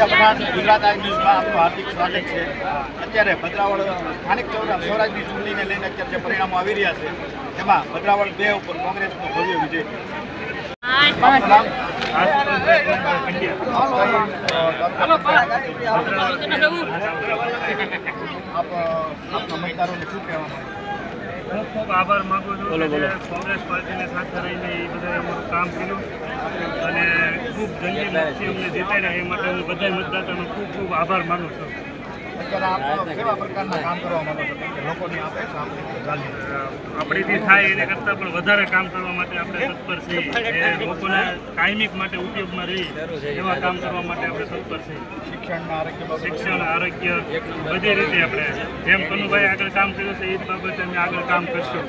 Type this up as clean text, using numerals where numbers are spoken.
ઈશા પઠાણ ગુજરાત આઈ ન્યૂઝમાં આપનું હાર્દિક સ્વાગત છે. અત્યારે ભદ્રાવળ સ્થાનિક સ્વરાજની ચૂંટણીને લઈને અત્યારે જે પરિણામો આવી રહ્યા છે એમાં ભદ્રાવળ 2 ઉપર કોંગ્રેસનો ભવ્ય વિજય. આપના મતદારોને શું કહેવા માંગે? ખૂબ ખૂબ આભાર માગું છું કે કોંગ્રેસ પાર્ટીને સાથે રહીને એ બધા અમારું કામ કર્યું અને ખૂબ જંગી અમને જીતાડ્યા એ માટે હું બધા મતદાતાનો ખૂબ ખૂબ આભાર માનું છું. અત્યારે આપ કેવા પ્રકારના કામ કરવા માંગો છો? લોકોની આપણીથી થાય એને કરતાં પણ વધારે કામ કરવા માટે આપણે તત્પર છીએ. લોકોને કાયમિક માટે ઉપયોગમાં રહી એવા કામ કરવા માટે આપણે તત્પર છીએ. શિક્ષણ, આરોગ્ય બધી રીતે આપણે જેમ કનુભાઈ આગળ કામ કર્યું છે એ જ બાબતે અમે આગળ કામ કરશું.